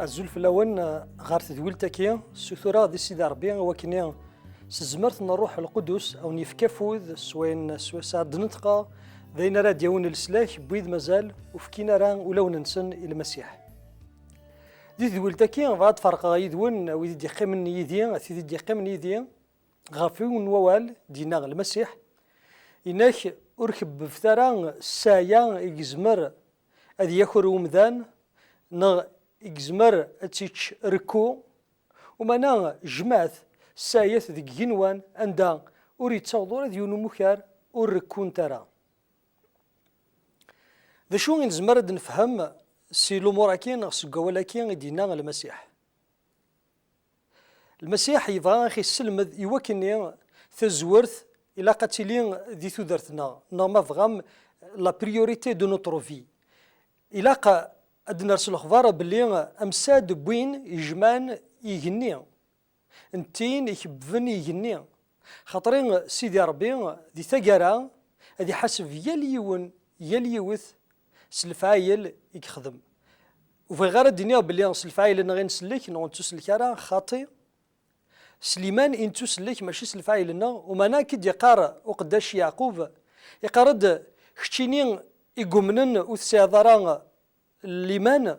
الزول في الأول غار تدويلتكي السثورة دي سيدي ربي وكني سزمرت نروح القدس أو نيفكافوذ سوين سعد نطقة ذين راه ديون السلاح بويد مازال وفكينا راه ولو ننسن المسيح دي دويلتكي غاد فرق غايدون ويدي يقيمن يدي ثيدي يقيمن يدي غافيون ووال دينا المسيح إناك أركب بفترة سايا يجزمر أذي يخر ومذان إجزمر أتيتش ركو ومانا جماث سايث ذي جنوان عندها أريد تصور ديونو مكار وركون ترى ذا شو نزمر نفهم سي لوموراكين سكا ولكن دينا المسيح يبغى أخي السلمذ يوكني تزورث إلا قتلين ذي ثدرتنا ما فغام لا بريوريتي دو نوتر في إلا قا أدنا رسل الأخبار بلي أمساد بوين يجمان يغني انتين يحبفن يغني خاطرين سيدي ربي دي ثقرا هذه حسب يليون يليوث سلفايل يخدم وفي غير الدنيا بلي سلفايل انا غير نسلك نونتو سلكارا خاطي سليمان انتو سلك ماشي سلفايل لنا ومانا كي يقار وقداش يعقوب يقارد كتشينين يقومنن وثسيادران الليمان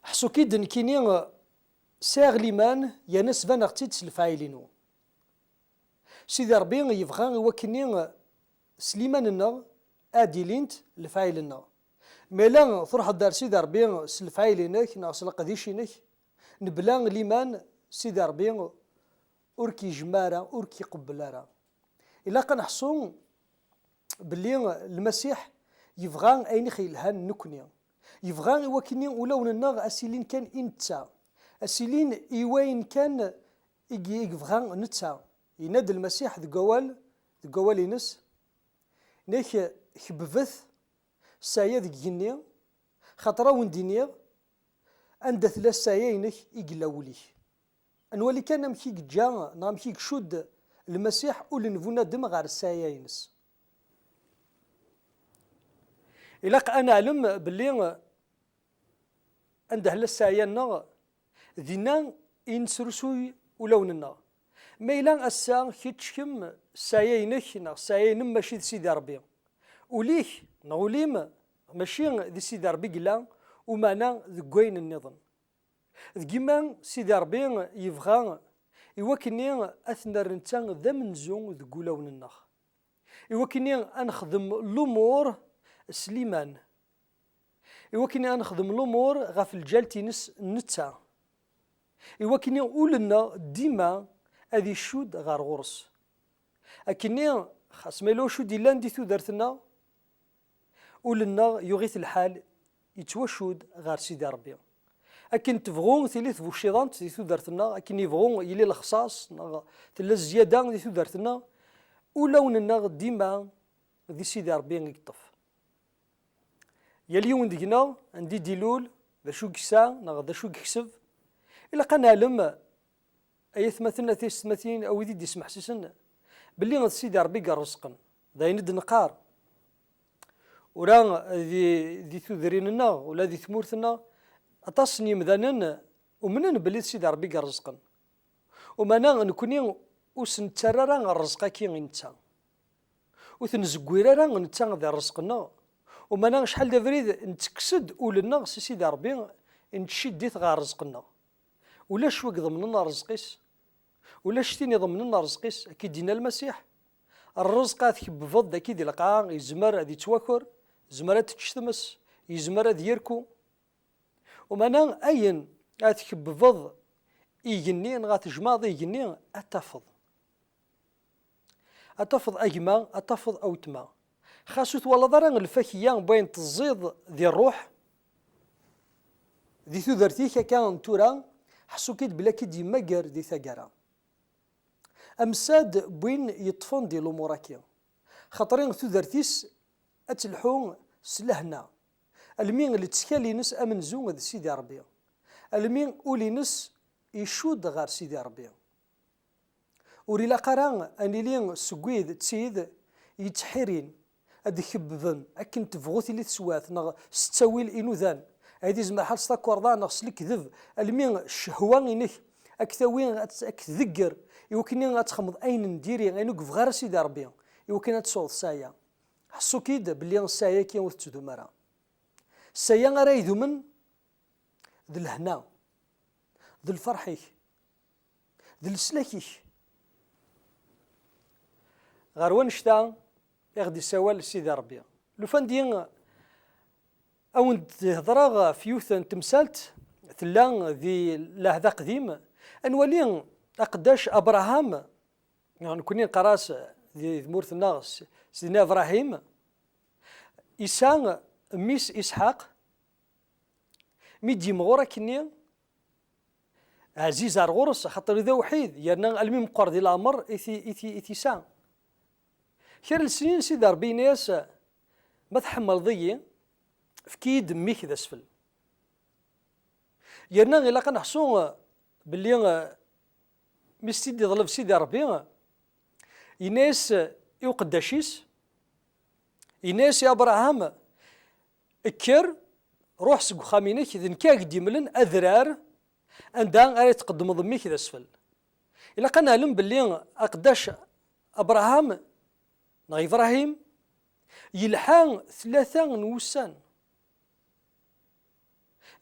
حسو كيدن كيني ساغ ليمان يانس فان اغتيد سلفايلينو سيدي ربي يبغى وكني سليماننا اديلينت الفايلنا ميلا تروح دار سيدي ربي سلفايلينك ناقص القديشينك نبلا ليمان سيدي ربي اوركي جمارة اوركي قبلارة الا كنحصو باللي المسيح يبغى اين خيلهان نكني يبغى وكني ولون النار اسيلين كان انتا اسيلين ايوين كان يبغى نتا ينادي المسيح ذقوال ينس نيك خبث سايا ذك جنيا خطرا وندينيا عند ثلاث سايا يقلاولي انولي كان مكي جا نامكي شد المسيح ولنفونا دم غير السايا ينس إلا أنا علم باللي عنده السايا ذينا ينسرسوي ولوننا ما إلا أسا كيتشكم سايينك سايين ماشي سيدي ربي وليك نغوليم ماشي ذي سيدي ربي قلا ومانا ذكوين النظام ذكيما سيدي ربي يبغى يوكني أثنى رنتان ذا منزون ذكولون النخ يوكني أنخدم الأمور سليمان يوكني أنخدم الأمور غاف الجالتينس نتا يوكني أولنا ديما هذه الشود غار غرس أكني خاص ميلو شود إلا ندي ثودرتنا ولنا يغيث الحال يتوشود غار سيدي ربي أكن تبغون ثلاث بوشيضان دي ثودرتنا أكن يبغون يلي الخصاص تلا الزيادة دي ثودرتنا ولوننا ديما ذي سيدي ربي يقطف يليون دينا عندي ديلول ذا شو كسا ذا شو كسب إلا قنا لما أيث مثلنا ثيس مثين أو يدي يسمح سيسن باللي غد سيدي ربي قال رزقا ذا يند نقار ورا ذي ثذريننا ولا ذي ثمورثنا أتصني مذانن ومنن باللي سيدي ربي قال رزقا ومانا نكوني وسن ترى الرزق كي نتا وثنزكويرا راه نتا ذا رزقنا ومانا شحال دافريد نتكسد ولنا سيدي ربي نتشديت غا رزقنا ولا شوك ضمننا رزقيس ولا شتيني ضمننا رزقيس اكيد دينا المسيح الرزق تكبفض اكيد القاع يزمر هذه تواكر زمرة تشتمس يزمر هذه يركو ومانا اين تكبفض يجني غات جماض يجني اتفض اجما اتفض اوتما خاصو تولى ضران الفكيه بين تزيد ذي الروح ذي ثذرتيك كان تورا حسو كيد بلا كيد يمقر دي ثقرا أمساد بوين يطفون دي لوموراكيا خاطرين ثذرتيس أتلحون سلهنا المين اللي تسكالي نس أمن زون ذي سيدي ربي المين أولي نس يشود غار سيدي ربي وريلا قران أني لين سقويد تسيد يتحرين هاد كببن اكن تبغوتي اللي تسوات نغ ستاويل انوذان هادي زعما حال ستاكوردا نغ سلك ذب المين الشهوه انك اكتاوين اكتذكر يمكن غتخمض اين نديري غير نوقف غير سيدي ربي يمكن تصوض السايا حسو كيد بلي السايا كي وتدو مرا السايا راه يذمن ذو الهنا ذو الفرحيك ذو السلاكيك غير ونشتا يغدي سوال سيدي ربي لو فان ديال او تهضر في يوثن تمثالت تلا ذي لهذا قديم انولي اقداش ابراهام يعني كوني قراس ذي مورث الناس سيدنا ابراهيم إسان ميس اسحاق ميدي مغورا كني عزيز الغرس خاطر ذا وحيد يرنا الميم مقر ديال الامر ايثي سان خير السنين سيدي ربي ناس ما تحمل ضيي في كيد ميك ذا سفل يرنا غير كنحسو باللي مستيدي ظلف سيدي ربي يناس يقداشيس يناس يا ابراهام اكر روح سق خامينك اذا كاك ديملن اذرار عندها غير تقدم ضميك ذا سفل الا كنعلم باللي اقداش ابراهام نغ ابراهيم يلحان 3 نوسان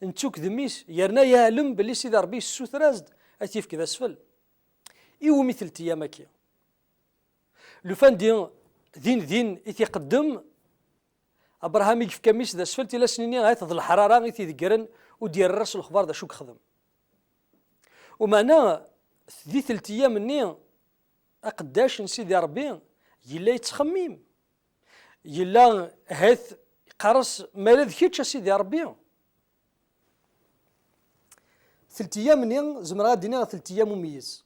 نتوك ذميس يرنا يعلم باللي سيدي ربي السوث رازد اتيف كذا سفل ايوا مثل تيامكي لو فان دين يتقدم ابراهام يكف كميس ذا سفلت الى سنين غايت ذ الحراره غي تيذكرن ودير الراس الخبار ذا شوك خدم ومعناه ذي 3 ايام مني اقداش سيدي ربي يلا يتخمم يلا هاث قرص ما ذكيتش سيدي ربي 3 ايام مني زمرا دينا 3 ايام مميز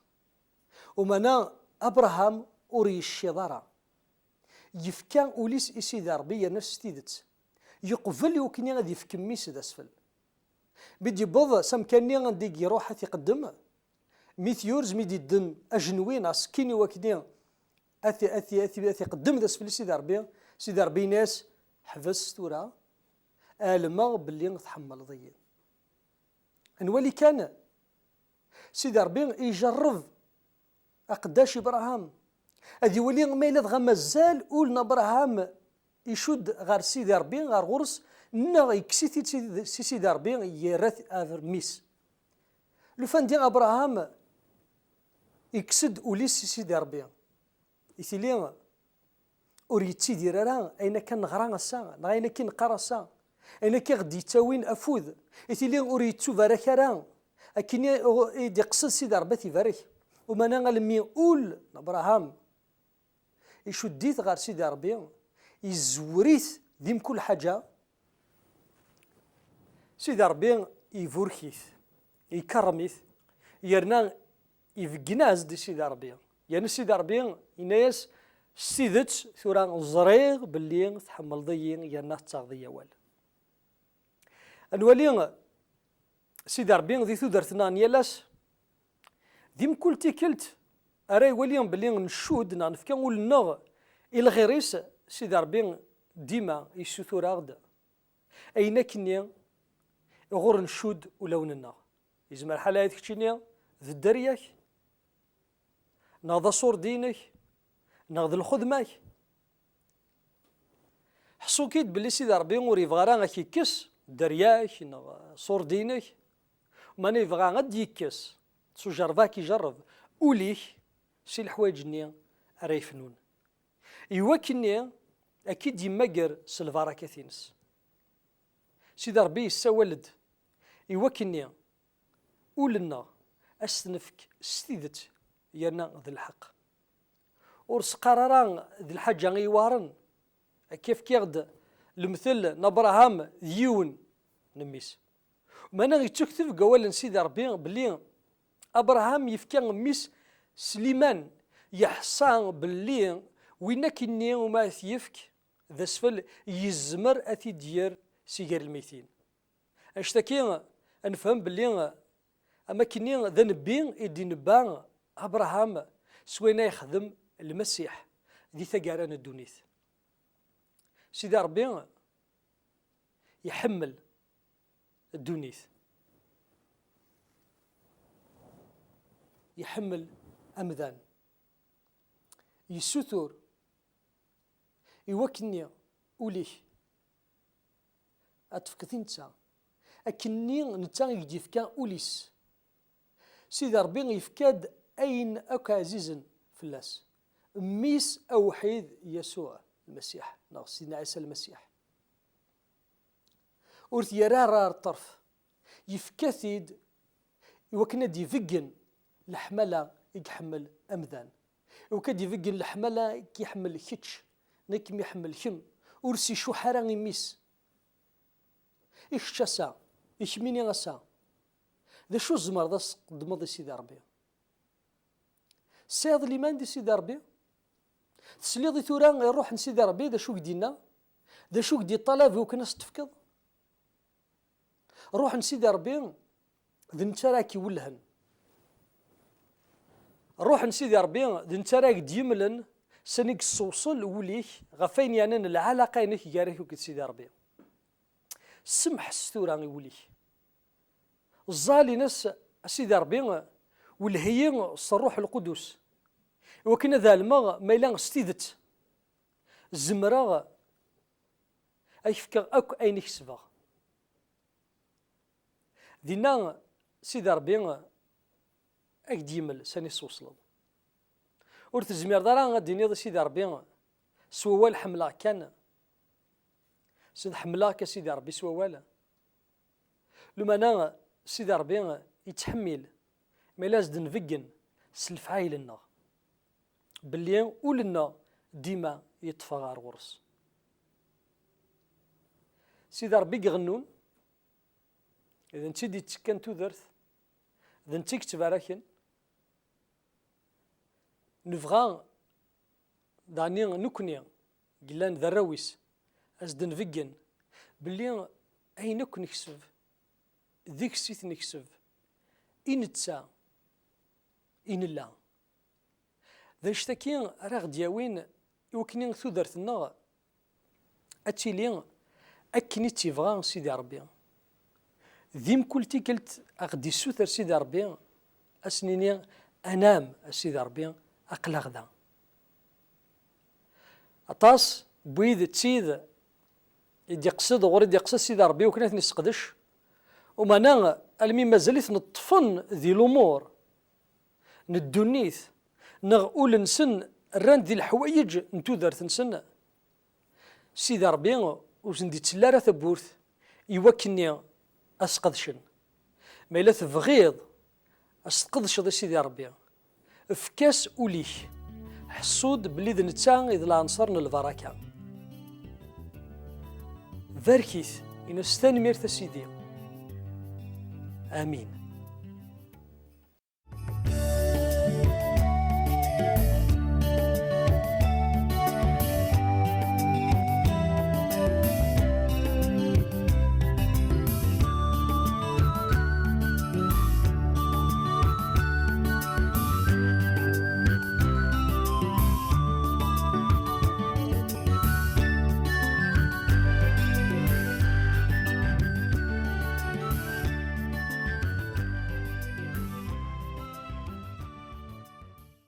ومعناه ابراهام اوري الشضاره يفكا وليس سيدي ربي نفس تيدت يقبل يوكني غادي يفكميس ذا اسفل بدي بوض سمكاني غندي يروح يقدم ميثيورز ميدي الدن اجنوين اسكيني وكني اثي قدم ذا اسفل سيدي ربي ناس حبس تورا المغ باللي نتحمل ضيين نولي كان سيدي ربي يجرب اقداش ابراهام هذي ولي ما الا دغا مازال ولنا ابراهام يشد غير سيدي ربي غير غرس نا يكسي سيدي ربي يرث ميس لو فان ديال ابراهام يكسد وليس سيدي ربي يثيلي اوريتي دير راه اين كان نغرا الساعه اين كي نقرا الساعه اين كي غدي يتاوين افوذ يثيلي اوريتو بارك راه اكيني يدي قصد سيدي ربي تيبارك وما انا لمي اول ابراهام يشديت غير سيدي ربي يزوريت ديم كل حاجه سيدي ربي يفوركيت يكرميت يرنا يفقناز دي سيدي ربي يعني سيدي ربي يناس سيدت ثورا الزريغ باللي تحمل ضيين يرنا تاغذيه وال الولي سيدي ربي ذي ثودرتنا نيالاس ديم كل تيكلت أراي وليم بلي نشود نفكا ولنغ إلى غيريس سيدي ربي ديما يسوثور غدا أين كني غور نشود ولوننا يزمر حالات كتشيني ذي الدرياك ناض صور دينك ناض الخدمة حسو كيد بلي سيدي ربي وري فغارا غاكيكس درياك ناض صور دينك ماني فغا غاد يكس سو جربا كيجرب وليه سي الحوايج ني راه يفنون ايوا كني اكيد يماكر سلفارا ثينس سيدي ربي يسولد ايوا كني ولنا استنفك ستيدت يانا ذي الحق ورس قرارا ذي الحاجه غيوارن كيف كيغد المثل نبراهام ديون نميس مانا غيتكتب قوال سيدي ربي بلي ابراهام يفكا ميس سليمان يحصان باللي وين كني وما يفك ذا سفل يزمر اثي دير سيجار الميتين اشتكي نفهم باللي اما كني ذا نبي يدي نبا ابراهام سوينا يخدم المسيح ذي ثقاران الدونيث سيدي ربي يحمل الدنيث، يحمل أمذان، يسوثر يوكني أوليه أتفكثي نتا أكني نتا يجيفكا أوليس. سيدي ربي يفكاد أين أك عزيزا فلاس ميس أوحيد يسوع المسيح، سيدنا عيسى المسيح، ورث يرار الطرف يفكثيد وكنا دي فيجن الحملة يحمل أمذان، وكاد يفيجن الحملة كيحمل كيتش نيك يحمل كم ورسي شو حرا يميس إيش تسا إيش ميني غسا ذا شو الزمر ذا قدمض سيدي ربي سيض لي مان دي سيدي ربي تسليضي ثورا يروح لسيدي ربي ذا شو قدينا ذا شو قدي طلب وكنا ستفكض روح لسيدي ربي ذا نتراكي ولهن روح لسيدي ربي ذا نتراك ديملن سنيك السوصل وليك غفين يعني العلاقة ينك جاريك وكد سيدي ربي سمح ستورا يوليك الظالي ناس سيدي ربي والهي الروح القدس وكنا ذا الماء ميلان ستيدت الزمرة أيفكا أكو أين يكسبها دينا سيدي ربي أكديمل ساني سوصل ورث الزمير دارا غادي سيدي ربي سوال حملا كان سيد حملا كسيدي ربي سوال لما انا سيدي ربي يتحمل ما لازم نفقن سلف عايلنا باللي ولنا ديما يطفى غار غرس سيدي ربي يغنون اذا انت دي تسكن تودرث اذا انت كتب راكن نفغا داني نكني قلان ذا الرويس أزدن فيجن باللي أينك نكسب ذيك سيت نكسب إن تسا إن لا ذا اشتكين راغ دياوين يوكنين ثودرت النار أتيلين أكني تيفغا سيدي ربي ذيم كلتي قلت أغدي سوثر سيدي ربي أسنيني أنام سيدي ربي أقلق ذا أطاس بويد تسيد يدي يقصد غوري يقصد سيدي ربي وكنا نسقدش ومانا المي مازالت نطفن ذي الأمور ندونيث نغول نسن الران ذي الحوايج نتودرت نسن سيدي ربي وزندي تسلارة ثبورث يوكني أسقدشن ما إلا تبغيض أسقدش ذي سيدي ربي فكاس أوليه حسود بلي ذا نتا إذ لا نصرنا البركة ذاركيث إن استنمير سيدي آمين.